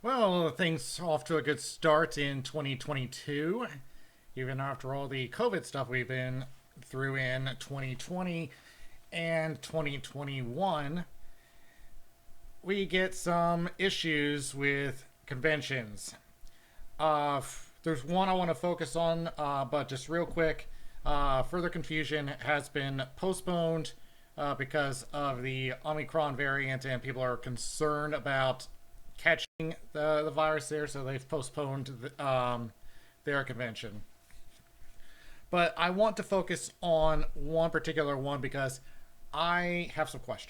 Well, things off to a good start in 2022, even after all the COVID stuff we've been through in 2020 and 2021. We get some issues with conventions. Uh, there's one I want to focus on, but just real quick, further confusion has been postponed because of the Omicron variant, and people are concerned about catching the virus there, so they've postponed their convention. But I want to focus on one particular one because I have some questions.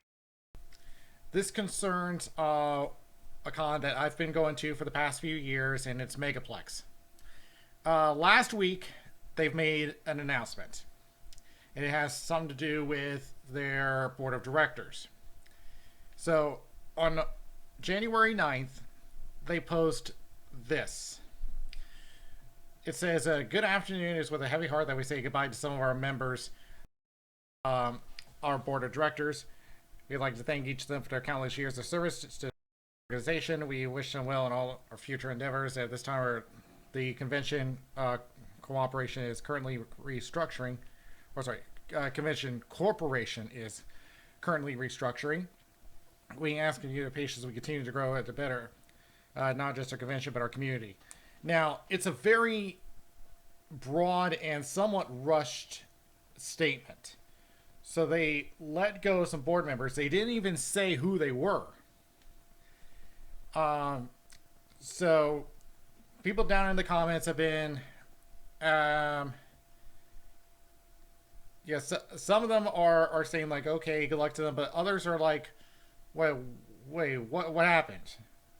This concerns a con that I've been going to for the past few years, and it's Megaplex. Last week, they've made an announcement, and it has something to do with their board of directors. So, on January 9th, they post this. It says, Good afternoon. It's with a heavy heart that we say goodbye to some of our members, our board of directors. We'd like to thank each of them for their countless years of service to the organization. We wish them well in all our future endeavors. At this time, the convention cooperation is currently restructuring. Convention corporation is currently restructuring. We ask you the patience as we continue to grow at the better, not just our convention, but our community. Now, it's a very broad and somewhat rushed statement. So they let go some board members. They didn't even say who they were. So people down in the comments have been, some of them are saying like, okay, good luck to them, but others are like, wait, what happened?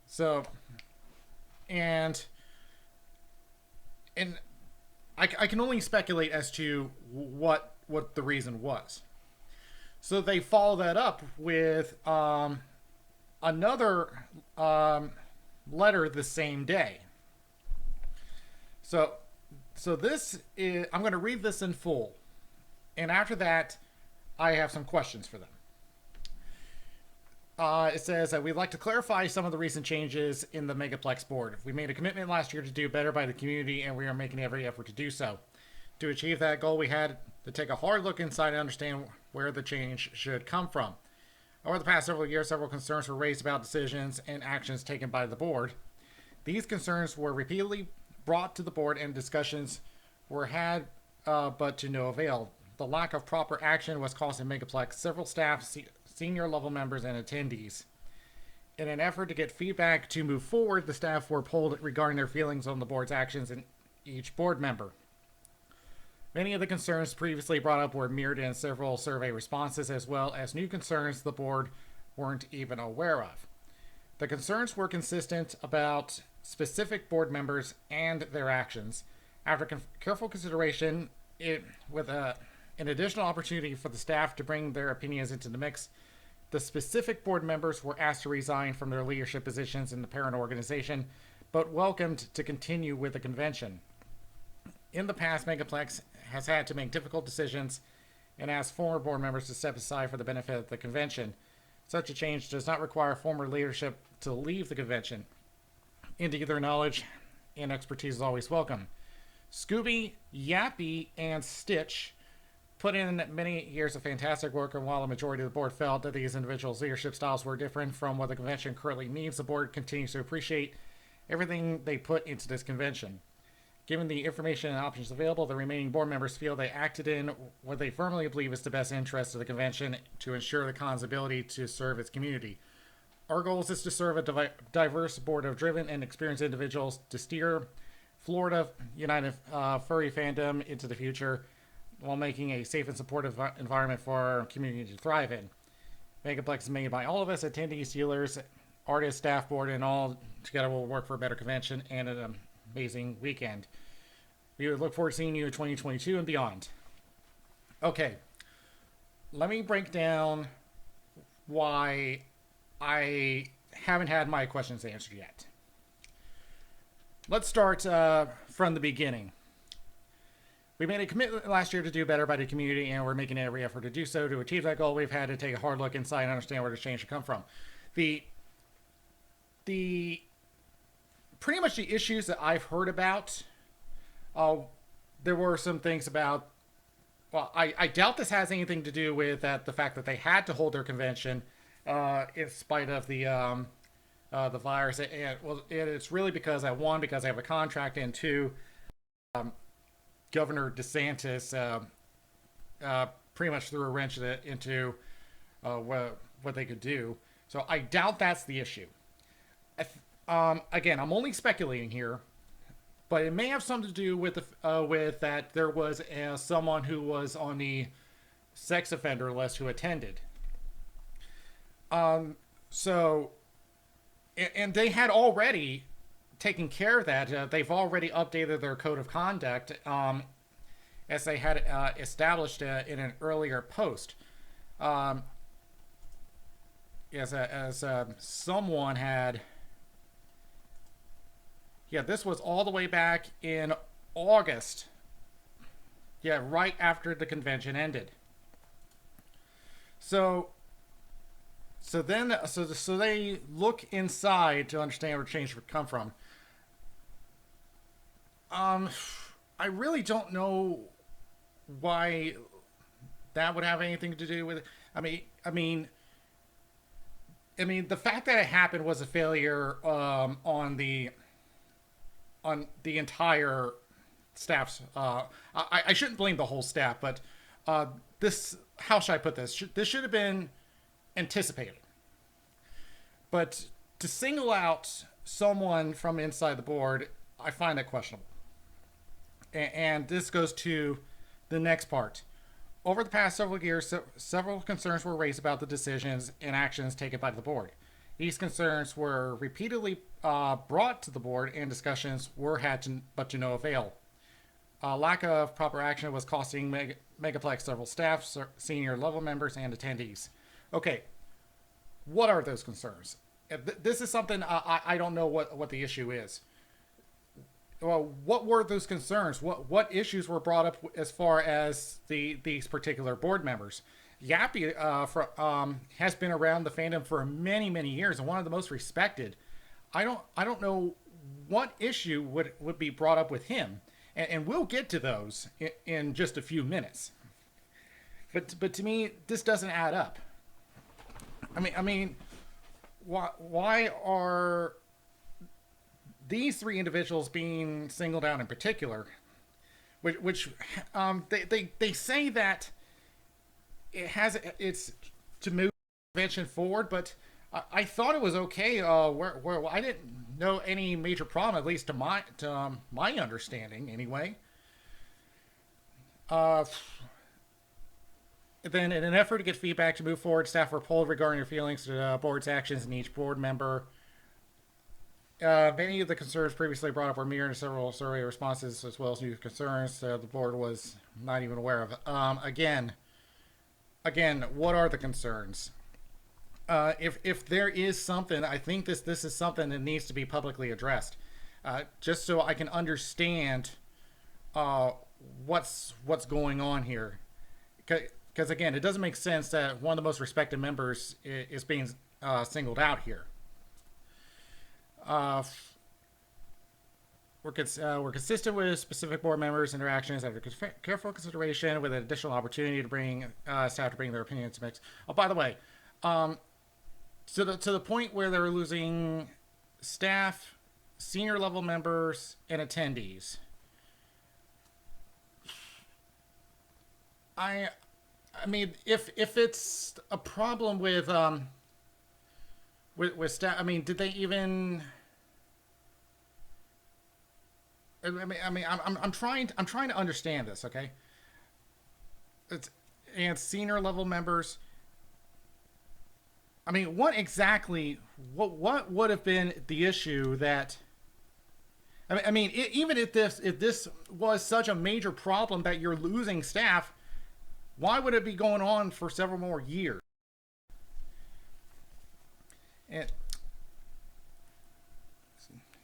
So, and I can only speculate as to what the reason was. So they follow that up with another letter the same day. So this is, I'm going to read this in full, and after that, I have some questions for them. It says that we'd like to clarify some of the recent changes in the Megaplex board. We made a commitment last year to do better by the community, and we are making every effort to do so. To achieve that goal, we had to take a hard look inside and understand where the change should come from. Over the past several years, several concerns were raised about decisions and actions taken by the board. These concerns were repeatedly brought to the board, and discussions were had, but to no avail. The lack of proper action was costing Megaplex several staff, senior level members, and attendees. In an effort to get feedback to move forward, the staff were polled regarding their feelings on the board's actions and each board member. Many of the concerns previously brought up were mirrored in several survey responses, as well as new concerns the board weren't even aware of. The concerns were consistent about specific board members and their actions. After careful consideration, with an additional opportunity for the staff to bring their opinions into the mix, the specific board members were asked to resign from their leadership positions in the parent organization, but welcomed to continue with the convention. In the past, Megaplex has had to make difficult decisions and ask former board members to step aside for the benefit of the convention. Such a change does not require former leadership to leave the convention. Indeed, their knowledge and expertise is always welcome. Scooby, Yappy, and Stitch put in many years of fantastic work, and while the majority of the board felt that these individuals' leadership styles were different from what the convention currently needs, the board continues to appreciate everything they put into this convention. Given the information and options available, the remaining board members feel they acted in what they firmly believe is the best interest of the convention to ensure the con's ability to serve its community. Our goal is to serve a diverse board of driven and experienced individuals to steer Florida United furry fandom into the future while making a safe and supportive environment for our community to thrive in. Megaplex is made by all of us, attendees, dealers, artists, staff board, and all together will work for a better convention and an amazing weekend. We would look forward to seeing you in 2022 and beyond. Okay, let me break down why I haven't had my questions answered yet. Let's start from the beginning. We made a commitment last year to do better by the community, and we're making every effort to do so. To achieve that goal, we've had to take a hard look inside and understand where the change should come from. The pretty much the issues that I've heard about. Uh, there were some things about. Well, I doubt this has anything to do with the fact that they had to hold their convention in spite of the virus. It's really because one, because they have a contract, and two, Governor DeSantis pretty much threw a wrench into what they could do. So I doubt that's the issue. Again, I'm only speculating here, but it may have something to do with that there was someone who was on the sex offender list who attended. So, and they had already taken care of that. They've already updated their code of conduct, as they had established in an earlier post. As someone had. Yeah, this was all the way back in August. Yeah, right after the convention ended. So they look inside to understand where change would come from. I really don't know why that would have anything to do with it. I mean, the fact that it happened was a failure on the entire staff's. I shouldn't blame the whole staff, but this. How should I put this? This should have been anticipated. But to single out someone from inside the board, I find that questionable. And this goes to the next part. Over the past several years, several concerns were raised about the decisions and actions taken by the board. These concerns were repeatedly brought to the board, and discussions were had to no avail. Lack of proper action was costing Megaplex several staff, senior level members, and attendees. Okay, what are those concerns? This is something I don't know what the issue is. Well, what were those concerns? What issues were brought up as far as these particular board members? Yappy has been around the fandom for many years and one of the most respected. I don't know what issue would be brought up with him, and we'll get to those in just a few minutes. But to me, this doesn't add up. I mean, why are these three individuals being singled out in particular? Which they say that it's to move the convention forward, but I thought it was okay. Where I didn't know any major problem, at least to my understanding, anyway. Then, in an effort to get feedback to move forward, staff were polled regarding their feelings to the board's actions in each board member. Many of the concerns previously brought up were mirrored in several survey responses, as well as new concerns the board was not even aware of. Again, what are the concerns? If there is something, I think this is something that needs to be publicly addressed, just so I can understand what's going on here. Because again, it doesn't make sense that one of the most respected members is being singled out here. We're consistent with specific board members' interactions after careful consideration, with an additional opportunity to bring staff to bring their opinions to mix. Oh, by the way, to the point where they're losing staff, senior level members, and attendees. I mean, if it's a problem with staff, I mean, did they even? I'm trying to understand this, okay? And senior level members. I mean, what would have been the issue that? I mean, even if this was such a major problem that you're losing staff, why would it be going on for several more years? And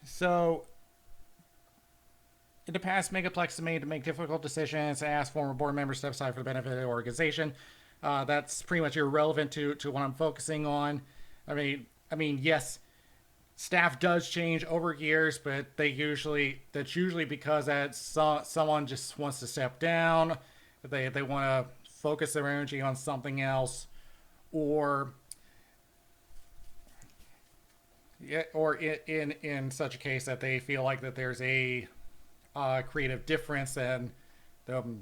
so, in the past, Megaplex has made to make difficult decisions, ask former board members to step aside for the benefit of the organization. That's pretty much irrelevant to what I'm focusing on. I mean, yes, Staff does change over years, but that's usually because someone just wants to step down. They want to focus their energy on something else, or yeah, or in such a case that they feel like that there's a creative difference, then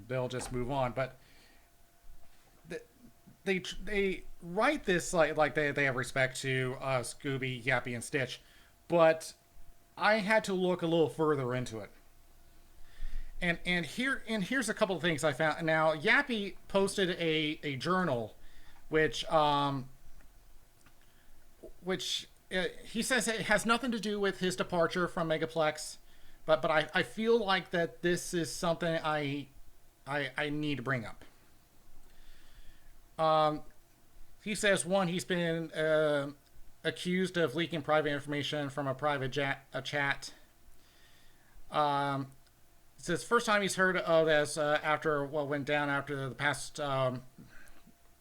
they'll just move on. But they write this like they have respect to Scooby, Yappy, and Stitch, but I had to look a little further into it. Here's a couple of things I found. Now Yappy posted a journal, which he says it has nothing to do with his departure from Megaplex, but I feel like that this is something I need to bring up. He says, one, he's been accused of leaking private information from a private chat. It says first time he's heard of this after what went down after the past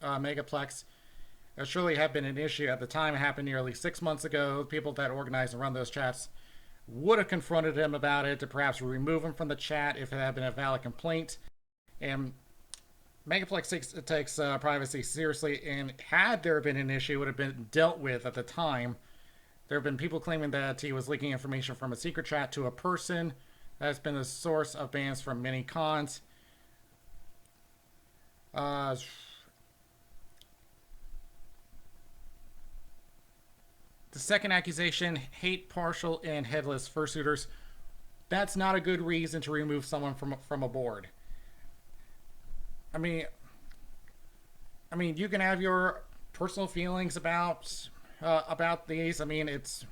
Megaplex. There surely had been an issue at the time. It happened nearly 6 months ago. People that organize and run those chats would have confronted him about it to perhaps remove him from the chat if it had been a valid complaint. And Megaplex takes privacy seriously, and had there been an issue, it would have been dealt with at the time. There have been people claiming that he was leaking information from a secret chat to a person. That's been the source of bans from many cons. The second accusation, hate partial and headless fursuiters. That's not a good reason to remove someone from a board. I mean, you can have your personal feelings about these. I mean, it's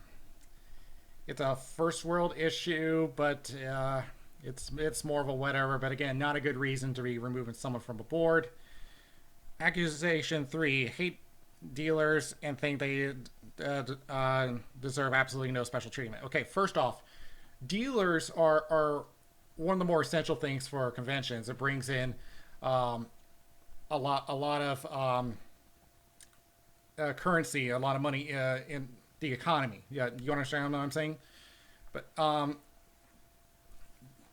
a first world issue, but it's more of a whatever. But again, not a good reason to be removing someone from a board. Accusation 3: hate dealers and think they deserve absolutely no special treatment. Okay, first off, dealers are one of the more essential things for conventions. It brings in a lot of currency, a lot of money in the economy. Yeah, you understand what I'm saying? But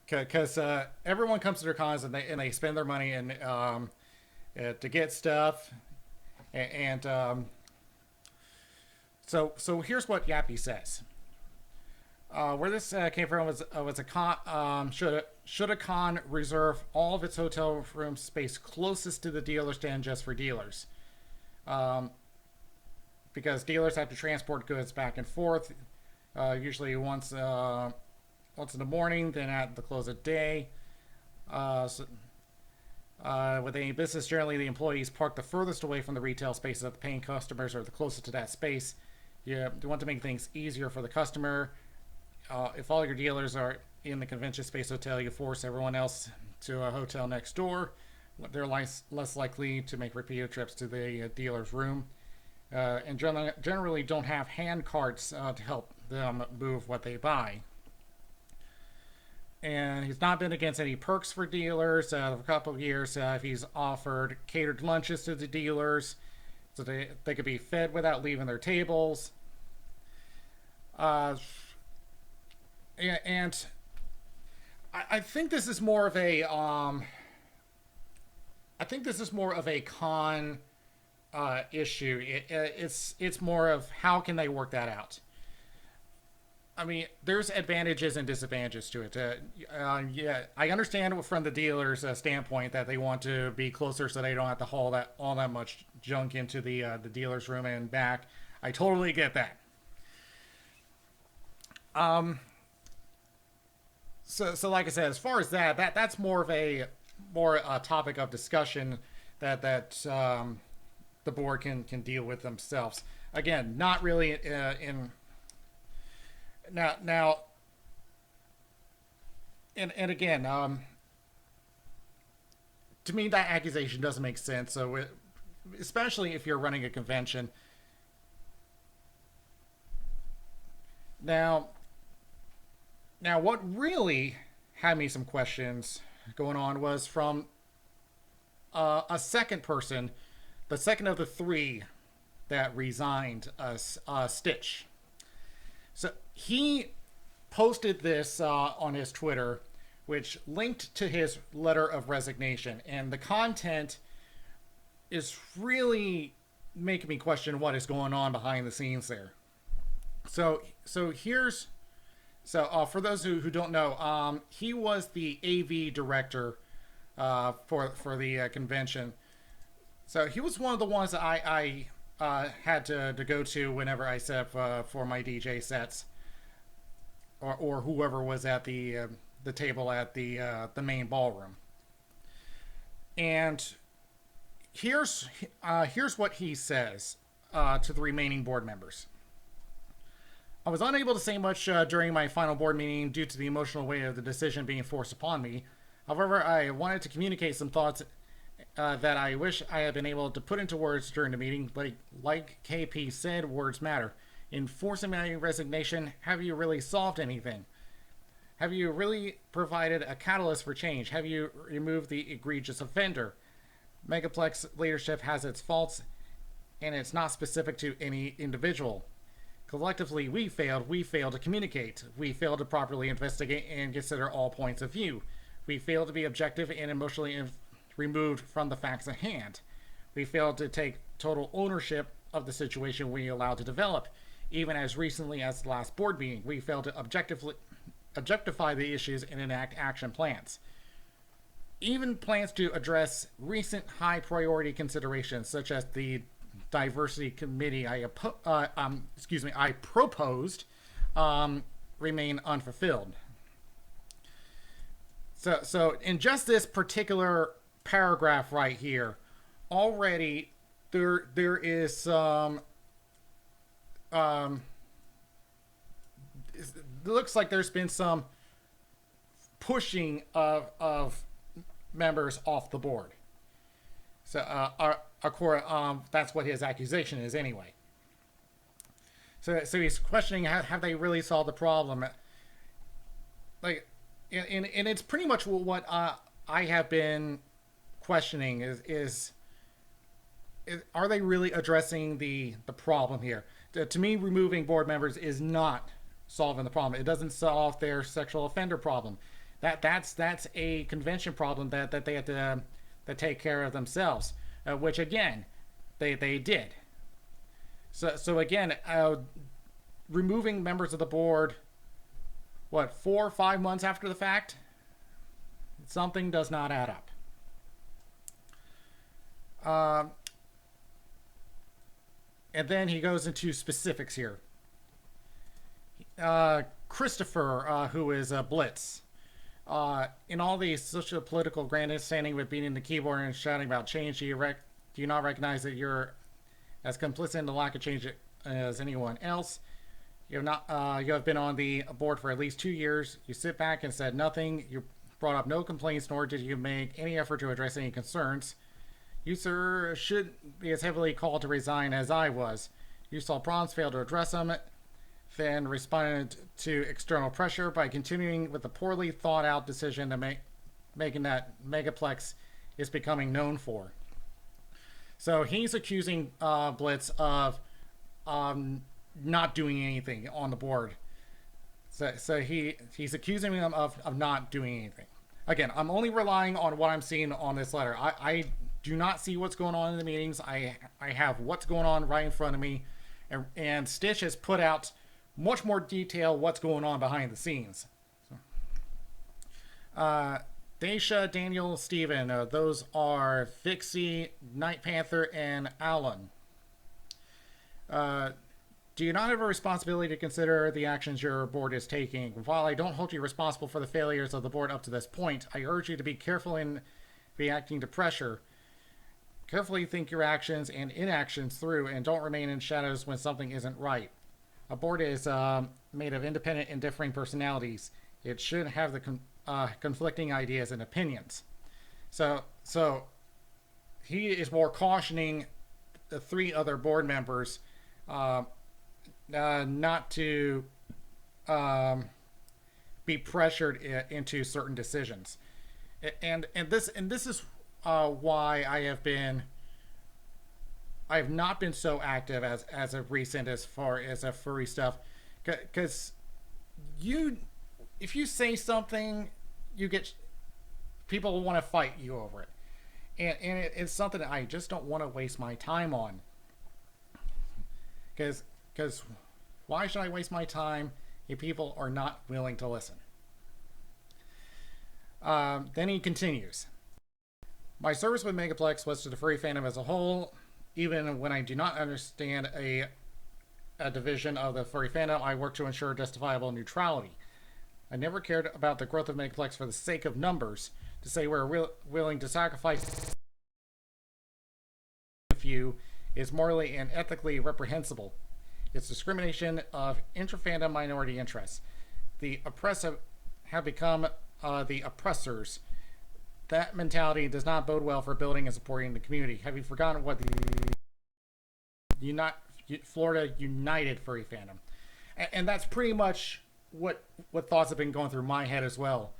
because everyone comes to their cons and they spend their money and to get stuff, and so here's what Yappy says. Where this came from was a con. Should a con reserve all of its hotel room space closest to the dealer stand just for dealers? Because dealers have to transport goods back and forth, usually once in the morning, then at the close of day. With any business, generally the employees park the furthest away from the retail spaces of the paying customers or the closest to that space. You want to make things easier for the customer. If all your dealers are in the convention space hotel, you force everyone else to a hotel next door. They're less likely to make repeated trips to the dealer's room, and generally don't have hand carts to help them move what they buy. And he's not been against any perks for dealers. For a couple of years, he's offered catered lunches to the dealers so they could be fed without leaving their tables. And I think this is more of a con issue. It's more of how can they work that out. I mean, there's advantages and disadvantages to it. Yeah, I understand from the dealer's standpoint that they want to be closer so they don't have to haul all that much junk into the dealer's room and back. I totally get that. So like I said, as far as that's more of a topic of discussion that the board can deal with themselves. Again, not really in. Now, and again, to me that accusation doesn't make sense. So, especially if you're running a convention. Now, what really had me some questions going on was from a second person, the second of the three that resigned, Stitch. So he posted this on his Twitter, which linked to his letter of resignation, and the content is really making me question what is going on behind the scenes there. So for those who don't know, he was the AV director for the convention. So he was one of the ones that I had to go to whenever I set up for my DJ sets, or whoever was at the table at the main ballroom. And here's what he says to the remaining board members. I was unable to say much during my final board meeting due to the emotional weight of the decision being forced upon me. However, I wanted to communicate some thoughts that I wish I had been able to put into words during the meeting. But like KP said, words matter. In forcing my resignation, have you really solved anything? Have you really provided a catalyst for change? Have you removed the egregious offender? Megaplex leadership has its faults, and it's not specific to any individual. Collectively, we failed. We failed to communicate. We failed to properly investigate and consider all points of view. We failed to be objective and emotionally removed from the facts at hand. We failed to take total ownership of the situation we allowed to develop. Even as recently as the last board meeting, we failed to objectify the issues and enact action plans. Even plans to address recent high priority considerations, such as the diversity committee I proposed, remain unfulfilled. So in just this particular paragraph right here, already there is some it looks like there's been some pushing of members off the board. So that's what his accusation is anyway. So he's questioning have they really solved the problem? Like, and it's pretty much what I have been questioning is are they really addressing the problem here? To me, removing board members is not solving the problem. It doesn't solve their sexual offender problem. That's a convention problem that they have to take care of themselves, which again they did. So again, removing members of the board, what, 4 or 5 months after the fact, something does not add up. And then he goes into specifics here. Christopher, who is Blitz, in all the social political grandstanding with beating the keyboard and shouting about change, do you not recognize that you're as complicit in the lack of change as anyone else? You have been on the board for at least 2 years. You sit back and said nothing. You brought up no complaints, nor did you make any effort to address any concerns. You, sir, should be as heavily called to resign as I was. You saw problems, failed to address them, then responded to external pressure by continuing with the poorly thought out decision to making that Megaplex is becoming known for. So he's accusing Blitz of not doing anything on the board. So he's accusing him of not doing anything. Again, I'm only relying on what I'm seeing on this letter. I do not see what's going on in the meetings. I have what's going on right in front of me. And Stitch has put out much more detail what's going on behind the scenes. Daisha, Daniel, Steven, those are Fixie, Night Panther, and Alan. Do you not have a responsibility to consider the actions your board is taking? While I don't hold you responsible for the failures of the board up to this point, I urge you to be careful in reacting to pressure. Carefully think your actions and inactions through, and don't remain in shadows when something isn't right. A board is made of independent and differing personalities. It should have the conflicting ideas and opinions. So he is more cautioning the 3 other board members not to be pressured into certain decisions. And this is why I have not been so active as of recent as far as furry stuff, because you, if you say something, you get people want to fight you over it, and it's something that I just don't want to waste my time on. Because why should I waste my time if people are not willing to listen? Then he continues. My service with Megaplex was to the furry fandom as a whole. Even when I do not understand a division of the furry fandom, I work to ensure justifiable neutrality. I never cared about the growth of Megaplex for the sake of numbers. To say we're willing to sacrifice a few is morally and ethically reprehensible. It's discrimination of intra-fandom minority interests. The oppressive have become the oppressors. That mentality does not bode well for building and supporting the community. Have you forgotten what the Florida United furry fandom? And that's pretty much what thoughts have been going through my head as well.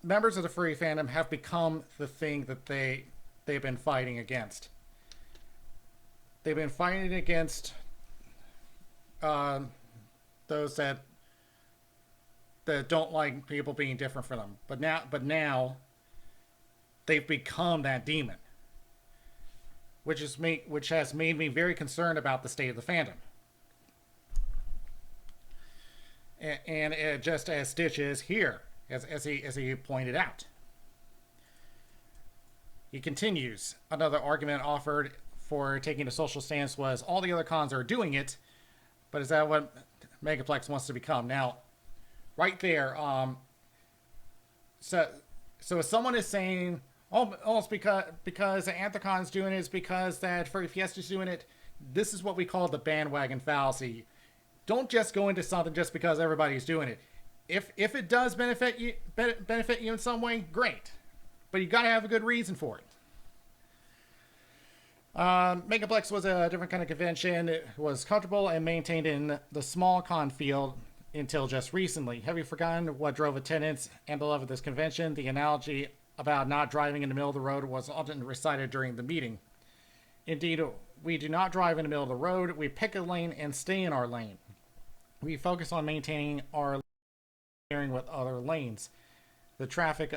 Members of the furry fandom have become the thing that they've been fighting against. They've been fighting against those that don't like people being different from them. But now they've become that demon, which has made me very concerned about the state of the fandom. And just as Stitch is here, as he pointed out. He continues. Another argument offered for taking a social stance was all the other cons are doing it, but is that what Megaplex wants to become? Now, right there, so if someone is saying, almost because Anthrocon's doing it, is because that Furry Fiesta's doing it, this is what we call the bandwagon fallacy. Don't just go into something just because everybody's doing it. If it does benefit you in some way, great, but you got to have a good reason for it. Megaplex was a different kind of convention. It was comfortable and maintained in the small con field until just recently. Have you forgotten what drove attendance and the love of this convention? The analogy about not driving in the middle of the road was often recited during the meeting. Indeed, we do not drive in the middle of the road. We pick a lane and stay in our lane. We focus on maintaining our sharing with other lanes. The traffic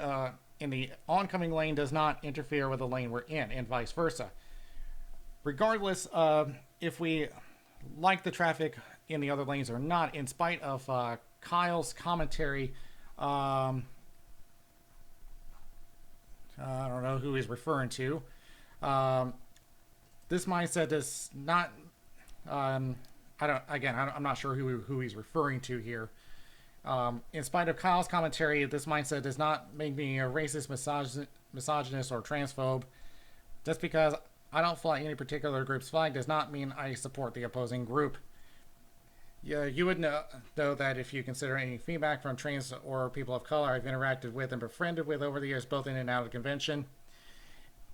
in the oncoming lane does not interfere with the lane we're in, and vice versa. Regardless of if we like the traffic in the other lanes or not, in spite of Kyle's commentary, I don't know who he's referring to. This mindset does not. I'm not sure who he's referring to here. In spite of Kyle's commentary, this mindset does not make me a racist, misogynist, or transphobe. Just because I don't fly any particular group's flag does not mean I support the opposing group. Yeah, you would know that if you consider any feedback from trans or people of color I've interacted with and befriended with over the years, both in and out of the convention.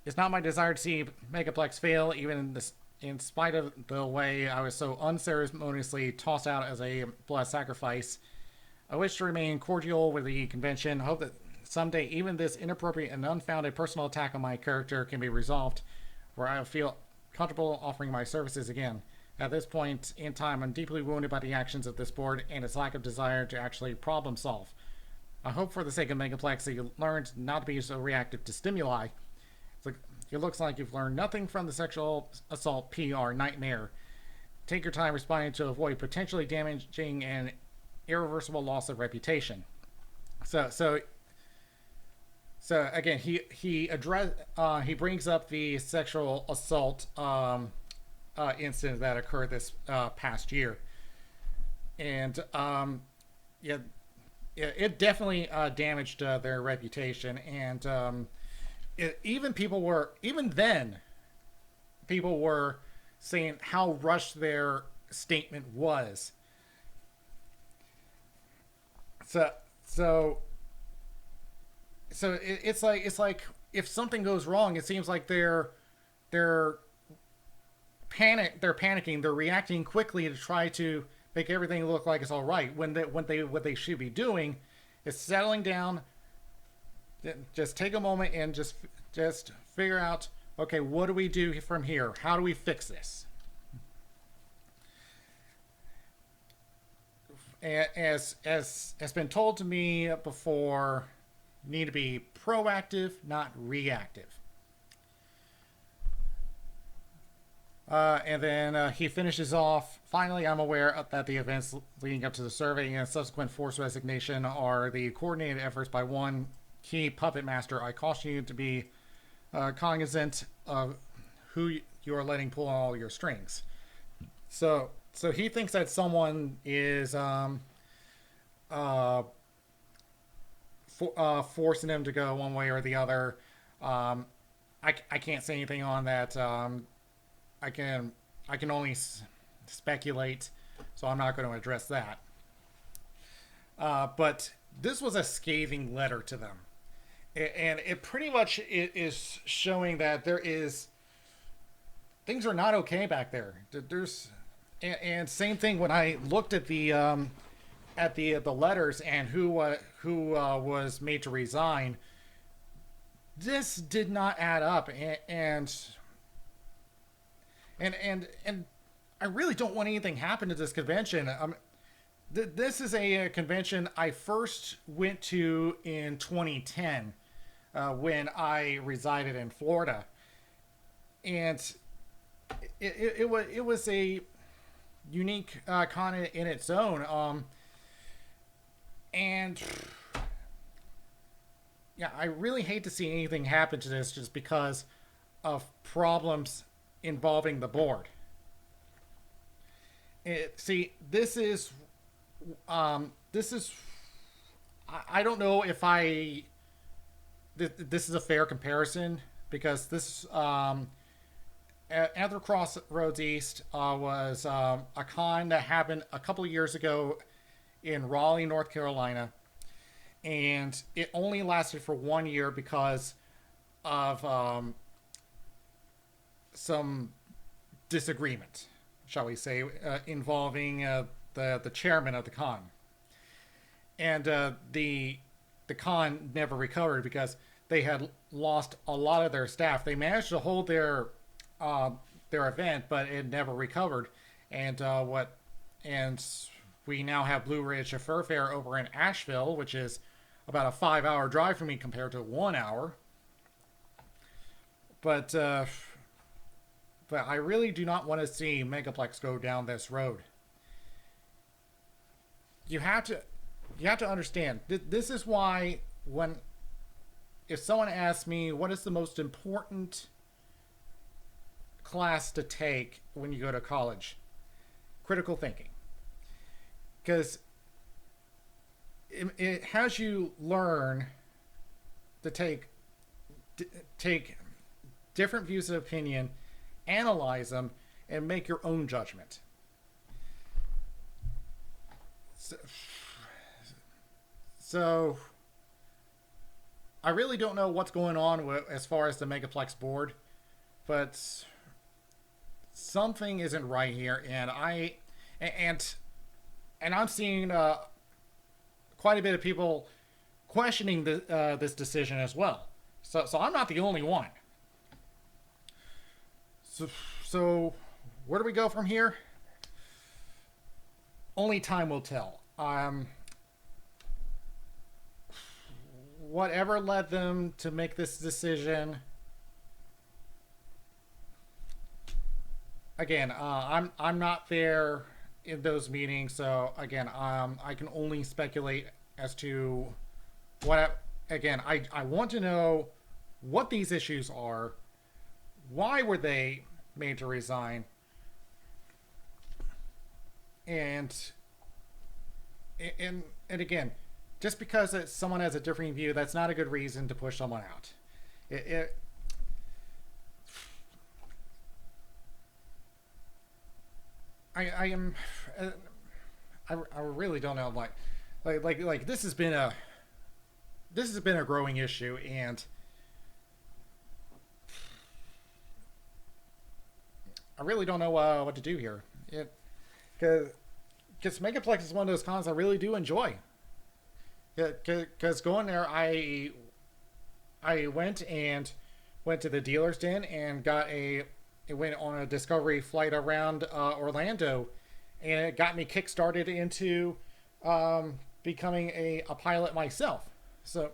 It's not my desire to see Megaplex fail, even in spite of the way I was so unceremoniously tossed out as a blood sacrifice. I wish to remain cordial with the convention. Hope that someday even this inappropriate and unfounded personal attack on my character can be resolved, where I feel comfortable offering my services again. At this point in time, I'm deeply wounded by the actions of this board and its lack of desire to actually problem solve. I hope for the sake of Megaplex that you learned not to be so reactive to stimuli. It looks like you've learned nothing from the sexual assault PR nightmare. Take your time responding to avoid potentially damaging and irreversible loss of reputation. So again, he brings up the sexual assault incident that occurred this past year, and it definitely damaged their reputation, and people were saying how rushed their statement was. So it's like if something goes wrong, it seems like they're panicking, they're reacting quickly to try to make everything look like it's all right, when what they should be doing is settling down. Just take a moment and just figure out, okay, what do we do from here? How do we fix this? as has been told to me before, need to be proactive, not reactive. And then he finishes off. Finally, I'm aware that the events leading up to the survey and subsequent forced resignation are the coordinated efforts by one key puppet master. I caution you to be cognizant of who you are letting pull on all your strings. So he thinks that someone is forcing him to go one way or the other. I can't say anything on that. I can only speculate, so I'm not going to address that. But this was a scathing letter to them, and it pretty much is showing that things are not okay back there. And same thing when I looked at the letters and who was made to resign. This did not add up, and I really don't want anything happen to this convention. This is a convention I first went to in 2010 when I resided in Florida, and it was a unique con in its own. And yeah, I really hate to see anything happen to this just because of problems involving the board. This is I don't know if this is a fair comparison, because this Anther Crossroads East was a con that happened a couple of years ago in Raleigh, North Carolina, and it only lasted for 1 year because of some disagreement, shall we say, involving the chairman of the con, and the con never recovered because they had lost a lot of their staff. They managed to hold their event, but it never recovered, and we now have Blue Ridge Fur Fair over in Asheville, which is about a 5-hour drive for me compared to 1 hour. But I really do not want to see Megaplex go down this road. You have to understand. This is why if someone asks me what is the most important class to take when you go to college, critical thinking, because it has you learn to take different views of opinion, analyze them, and make your own judgment. So I really don't know what's going on as far as the Megaplex board, but something isn't right here, and I'm seeing quite a bit of people questioning this decision as well. So I'm not the only one. So where do we go from here? Only time will tell. Whatever led them to make this decision. Again, I'm not there in those meetings, so again, I can only speculate as to what. Again, I want to know what these issues are. Why were they made to resign? And again, just because someone has a differing view, that's not a good reason to push someone out. I really don't know. Like this has been a growing issue, and I really don't know what to do here. Because Megaplex is one of those cons I really do enjoy. Because going there, I went to the dealer's den and went on a discovery flight around Orlando, and it got me kickstarted into becoming a pilot myself. So,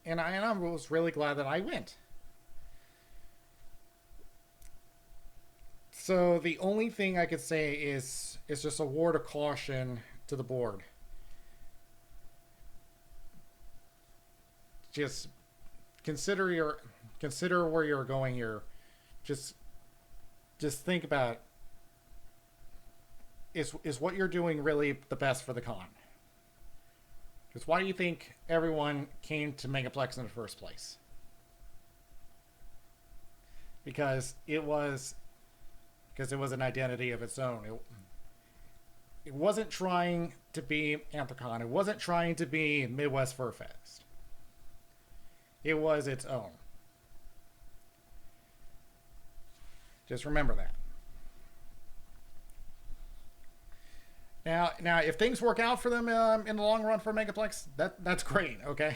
and I was really glad that I went. So the only thing I could say is just a word of caution to the board. Just consider your consider where you're going here. Just just think about, is what you're doing really the best for the con? Because why do you think everyone came to Megaplex in the first place? Because it was an identity of its own. It wasn't trying to be Anthrocon. It wasn't trying to be Midwest Fur Fest. It was its own. Just remember that. Now, if things work out for them in the long run for Megaplex, that's great. Okay,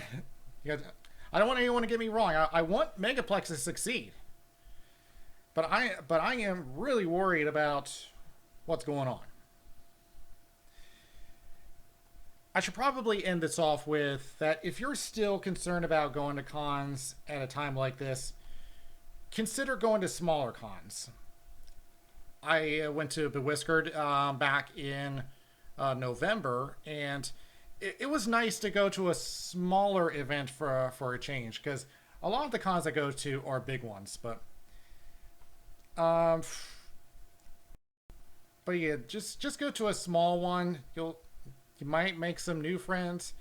I don't want anyone to get me wrong. I want Megaplex to succeed, but I am really worried about what's going on. I should probably end this off with that if you're still concerned about going to cons at a time like this, consider going to smaller cons. I went to Bewhiskered back in November, and it was nice to go to a smaller event for a change, because a lot of the cons I go to are big ones, um, but yeah, just go to a small one. You might make some new friends,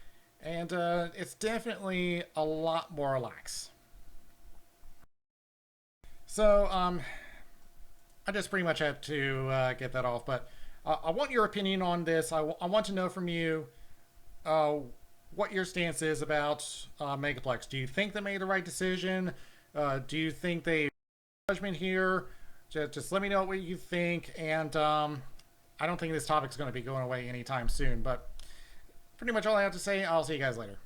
and it's definitely a lot more relaxed. So I just pretty much had to get that off, but I want your opinion on this. I want to know from you uh, what your stance is about Megaplex. Do you think they made the right decision? Do you think they judgment here? Just let me know what you think, and I don't think this topic's going to be going away anytime soon, but pretty much all I have to say. I'll see you guys later.